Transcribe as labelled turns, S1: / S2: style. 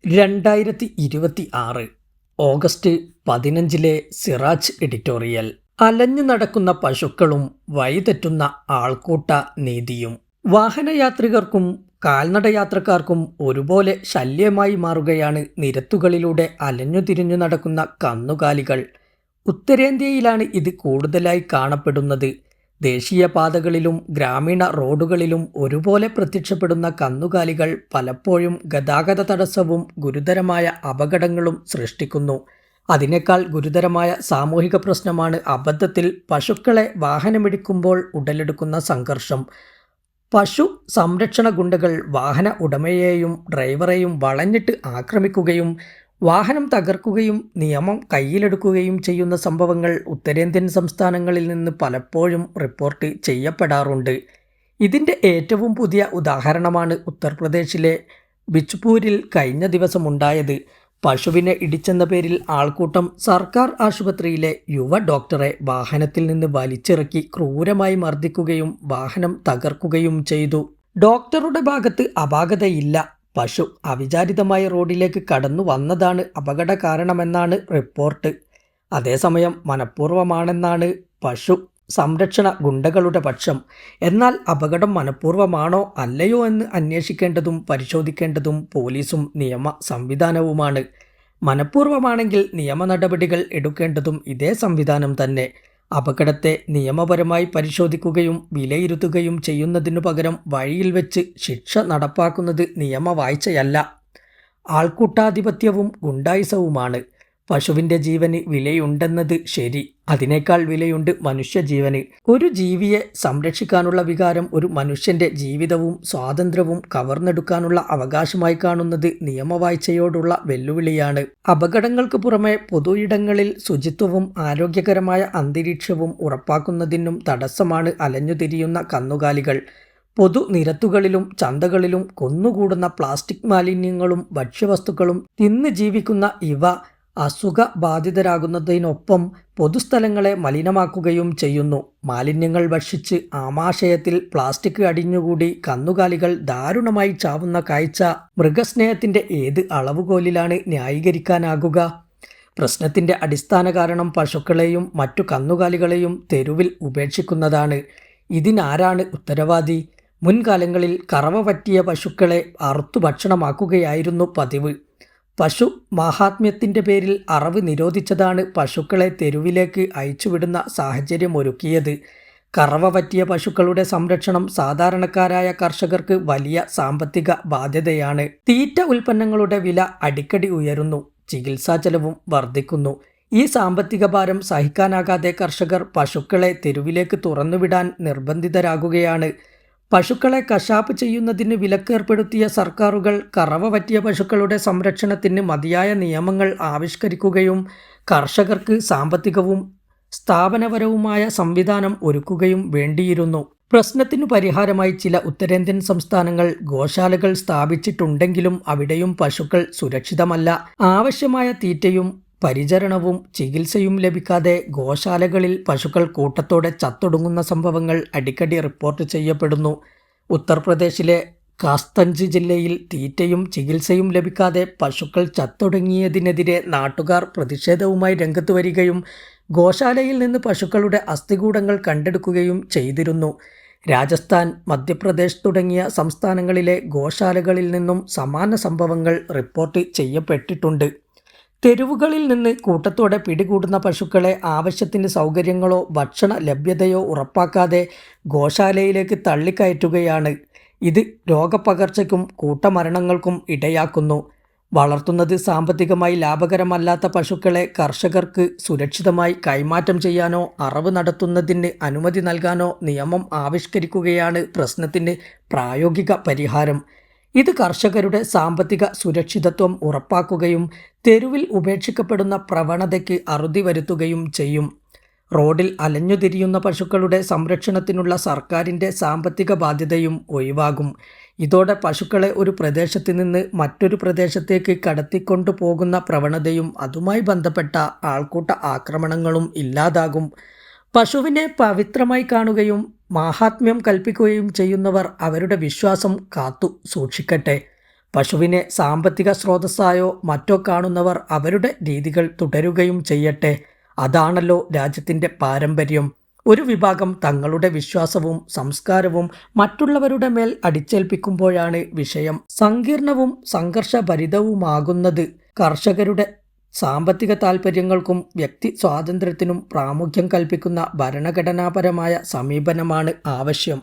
S1: 2026 August 15 Siraj editorial. അലഞ്ഞു നടക്കുന്ന പശുക്കളും വഴിതെറ്റുന്ന ആൾക്കൂട്ട നീതിയും. വാഹനയാത്രികർക്കും കാൽനടയാത്രക്കാർക്കും ഒരുപോലെ ശല്യമായി മാറുകയാണ് നിരത്തുകളിലൂടെ അലഞ്ഞുതിരിഞ്ഞു നടക്കുന്ന കന്നുകാലികൾ. ഉത്തരേന്ത്യയിലാണ് ഇത് കൂടുതലായി കാണപ്പെടുന്നത്. ദേശീയപാതകളിലും ഗ്രാമീണ റോഡുകളിലും ഒരുപോലെ പ്രത്യക്ഷപ്പെടുന്ന കന്നുകാലികൾ പലപ്പോഴും ഗതാഗത തടസ്സവും ഗുരുതരമായ അപകടങ്ങളും സൃഷ്ടിക്കുന്നു. അതിനേക്കാൾ ഗുരുതരമായ സാമൂഹിക പ്രശ്നമാണ് അബദ്ധത്തിൽ പശുക്കളെ വാഹനമിടിക്കുമ്പോൾ ഉടലെടുക്കുന്ന സംഘർഷം. പശു സംരക്ഷണ ഗുണ്ടകൾ വാഹന ഉടമയെയും ഡ്രൈവറെയും വളഞ്ഞിട്ട് ആക്രമിക്കുകയും വാഹനം തകർക്കുകയും നിയമം കയ്യിലെടുക്കുകയും ചെയ്യുന്ന സംഭവങ്ങൾ ഉത്തരേന്ത്യൻ സംസ്ഥാനങ്ങളിൽ നിന്ന് പലപ്പോഴും റിപ്പോർട്ട് ചെയ്യപ്പെടാറുണ്ട്. ഇതിൻ്റെ ഏറ്റവും പുതിയ ഉദാഹരണമാണ് ഉത്തർപ്രദേശിലെ ബിജ്പൂരിൽ കഴിഞ്ഞ ദിവസമുണ്ടായത്. പശുവിനെ ഇടിച്ചെന്ന പേരിൽ ആൾക്കൂട്ടം സർക്കാർ ആശുപത്രിയിലെ യുവ ഡോക്ടറെ വാഹനത്തിൽ നിന്ന് വലിച്ചിറക്കി ക്രൂരമായി മർദ്ദിക്കുകയും വാഹനം തകർക്കുകയും ചെയ്തു. ഡോക്ടറുടെ ഭാഗത്ത് അപാകതയില്ല. പശു അവിചാരിതമായി റോഡിലേക്ക് കടന്നു വന്നതാണ് അപകട കാരണമെന്നാണ് റിപ്പോർട്ട്. അതേസമയം മനഃപൂർവ്വമാണെന്നാണ് പശു സംരക്ഷണ ഗുണ്ടകളുടെ പക്ഷം. എന്നാൽ അപകടം മനഃപൂർവ്വമാണോ അല്ലയോ എന്ന് അന്വേഷിക്കേണ്ടതും പരിശോധിക്കേണ്ടതും പോലീസും നിയമ സംവിധാനവുമാണ്. മനഃപൂർവ്വമാണെങ്കിൽ നിയമ നടപടികൾ എടുക്കേണ്ടതും ഇതേ സംവിധാനം തന്നെ. അപകടത്തെ നിയമപരമായി പരിശോധിക്കുകയും വിലയിരുത്തുകയും ചെയ്യുന്നതിനു പകരം വഴിയിൽ വെച്ച് ശിക്ഷ നടപ്പാക്കുന്നത് നിയമവാഴ്ചയല്ല, ആൾക്കൂട്ടാധിപത്യവും ഗുണ്ടായിസവുമാണ്. പശുവിൻ്റെ ജീവന് വിലയുണ്ടെന്നത് ശരി, അതിനേക്കാൾ വിലയുണ്ട് മനുഷ്യജീവന്. ഒരു ജീവിയെ സംരക്ഷിക്കാനുള്ള വികാരം ഒരു മനുഷ്യൻ്റെ ജീവിതവും സ്വാതന്ത്ര്യവും കവർന്നെടുക്കാനുള്ള അവകാശമായി കാണുന്നത് നിയമവാഴ്ചയോടുള്ള വെല്ലുവിളിയാണ്. അപകടങ്ങൾക്ക് പുറമെ പൊതു ഇടങ്ങളിൽ ശുചിത്വവും ആരോഗ്യകരമായ അന്തരീക്ഷവും ഉറപ്പാക്കുന്നതിനും തടസ്സമാണ് അലഞ്ഞുതിരിയുന്ന കന്നുകാലികൾ. പൊതുനിരത്തുകളിലും ചന്തകളിലും കുന്നുകൂടുന്ന പ്ലാസ്റ്റിക് മാലിന്യങ്ങളും ഭക്ഷ്യവസ്തുക്കളും തിന്ന് ജീവിക്കുന്ന ഇവ അസുഖബാധിതരാകുന്നതിനൊപ്പം പൊതുസ്ഥലങ്ങളെ മലിനമാക്കുകയും ചെയ്യുന്നു. മാലിന്യങ്ങൾ ഭക്ഷിച്ച് ആമാശയത്തിൽ പ്ലാസ്റ്റിക് അടിഞ്ഞുകൂടി കന്നുകാലികൾ ദാരുണമായി ചാവുന്ന കാഴ്ച മൃഗസ്നേഹത്തിൻ്റെ ഏത് അളവുകോലിലാണ് ന്യായീകരിക്കാനാകുക? പ്രശ്നത്തിൻ്റെ അടിസ്ഥാന കാരണം പശുക്കളെയും മറ്റു കന്നുകാലികളെയും തെരുവിൽ ഉപേക്ഷിക്കുന്നതാണ്. ഇതിനാരാണ് ഉത്തരവാദി? മുൻകാലങ്ങളിൽ കറവ പറ്റിയ പശുക്കളെ അറുത്തു ഭക്ഷണമാക്കുകയായിരുന്നു പതിവ്. പശു മാഹാത്മ്യത്തിൻ്റെ പേരിൽ അറവ് നിരോധിച്ചതാണ് പശുക്കളെ തെരുവിലേക്ക് അയച്ചുവിടുന്ന സാഹചര്യമൊരുക്കിയത്. കറവ പറ്റിയ പശുക്കളുടെ സംരക്ഷണം സാധാരണക്കാരായ കർഷകർക്ക് വലിയ സാമ്പത്തിക ബാധ്യതയാണ്. തീറ്റ ഉൽപ്പന്നങ്ങളുടെ വില അടിക്കടി ഉയരുന്നു, ചികിത്സാ ചെലവും വർദ്ധിക്കുന്നു. ഈ സാമ്പത്തിക ഭാരം സഹിക്കാനാകാതെ കർഷകർ പശുക്കളെ തെരുവിലേക്ക് തുറന്നുവിടാൻ നിർബന്ധിതരാകുകയാണ്. പശുക്കളെ കശാപ്പ് ചെയ്യുന്നതിന് വിലക്കേർപ്പെടുത്തിയ സർക്കാരുകൾ കറവ പറ്റിയ പശുക്കളുടെ സംരക്ഷണത്തിന് മതിയായ നിയമങ്ങൾ ആവിഷ്കരിക്കുകയും കർഷകർക്ക് സാമ്പത്തികവും സ്ഥാപനപരവുമായ സംവിധാനം ഒരുക്കുകയും വേണ്ടിയിരുന്നു. പ്രശ്നത്തിനു പരിഹാരമായി ചില ഉത്തരേന്ത്യൻ സംസ്ഥാനങ്ങൾ ഗോശാലകൾ സ്ഥാപിച്ചിട്ടുണ്ടെങ്കിലും അവിടെയും പശുക്കൾ സുരക്ഷിതമല്ല. ആവശ്യമായ തീറ്റയും പരിചരണവും ചികിത്സയും ലഭിക്കാതെ ഗോശാലകളിൽ പശുക്കൾ കൂട്ടത്തോടെ ചത്തൊടുങ്ങുന്ന സംഭവങ്ങൾ അടിക്കടി റിപ്പോർട്ട് ചെയ്യപ്പെടുന്നു. ഉത്തർപ്രദേശിലെ കാസ്തഞ്ച് ജില്ലയിൽ തീറ്റയും ചികിത്സയും ലഭിക്കാതെ പശുക്കൾ ചത്തൊടുങ്ങിയതിനെതിരെ നാട്ടുകാർ പ്രതിഷേധവുമായി രംഗത്ത് വരികയും ഗോശാലയിൽ നിന്ന് പശുക്കളുടെ അസ്ഥികൂടങ്ങൾ കണ്ടെടുക്കുകയും ചെയ്തിരുന്നു. രാജസ്ഥാൻ, മധ്യപ്രദേശ് തുടങ്ങിയ സംസ്ഥാനങ്ങളിലെ ഗോശാലകളിൽ നിന്നും സമാന സംഭവങ്ങൾ റിപ്പോർട്ട് ചെയ്യപ്പെട്ടിട്ടുണ്ട്. തെരുവുകളിൽ നിന്ന് കൂട്ടത്തോടെ പിടികൂടുന്ന പശുക്കളെ ആവശ്യത്തിന് സൗകര്യങ്ങളോ ഭക്ഷണ ലഭ്യതയോ ഉറപ്പാക്കാതെ ഗോശാലയിലേക്ക് തള്ളിക്കയറ്റുകയാണ്. ഇത് രോഗപകർച്ചയ്ക്കും കൂട്ടമരണങ്ങൾക്കും ഇടയാക്കുന്നു. വളർത്തുന്നത് സാമ്പത്തികമായി ലാഭകരമല്ലാത്ത പശുക്കളെ കർഷകർക്ക് സുരക്ഷിതമായി കൈമാറ്റം ചെയ്യാനോ അറവ് നടത്തുന്നതിന് അനുമതി നൽകാനോ നിയമം ആവിഷ്കരിക്കുകയാണ് പ്രശ്നത്തിന് പ്രായോഗിക പരിഹാരം. ഇത് കർഷകരുടെ സാമ്പത്തിക സുരക്ഷിതത്വം ഉറപ്പാക്കുകയും തെരുവിൽ ഉപേക്ഷിക്കപ്പെടുന്ന പ്രവണതയ്ക്ക് അറുതി വരുത്തുകയും ചെയ്യും. റോഡിൽ അലഞ്ഞുതിരിയുന്ന പശുക്കളുടെ സംരക്ഷണത്തിനുള്ള സർക്കാരിൻ്റെ സാമ്പത്തിക ബാധ്യതയും ഒഴിവാകും. ഇതോടെ പശുക്കളെ ഒരു പ്രദേശത്ത് നിന്ന് മറ്റൊരു പ്രദേശത്തേക്ക് കടത്തിക്കൊണ്ടു പോകുന്ന പ്രവണതയും അതുമായി ബന്ധപ്പെട്ട ആൾക്കൂട്ട ആക്രമണങ്ങളും ഇല്ലാതാകും. പശുവിനെ പവിത്രമായി കാണുകയും മാഹാത്മ്യം കൽപ്പിക്കുകയും ചെയ്യുന്നവർ അവരുടെ വിശ്വാസം കാത്തു സൂക്ഷിക്കട്ടെ. പശുവിനെ സാമ്പത്തിക സ്രോതസ്സായോ മറ്റോ കാണുന്നവർ അവരുടെ രീതികൾ തുടരുകയും ചെയ്യട്ടെ. അതാണല്ലോ രാജ്യത്തിൻ്റെ പാരമ്പര്യം. ഒരു വിഭാഗം തങ്ങളുടെ വിശ്വാസവും സംസ്കാരവും മറ്റുള്ളവരുടെ മേൽ അടിച്ചേൽപ്പിക്കുമ്പോഴാണ് വിഷയം സങ്കീർണവും സംഘർഷഭരിതവുമാകുന്നത്. കർഷകരുടെ സാമ്പത്തിക താൽപ്പര്യങ്ങൾക്കും വ്യക്തി സ്വാതന്ത്ര്യത്തിനും പ്രാമുഖ്യം കൽപ്പിക്കുന്ന ഭരണഘടനാപരമായ സമീപനമാണ് ആവശ്യം.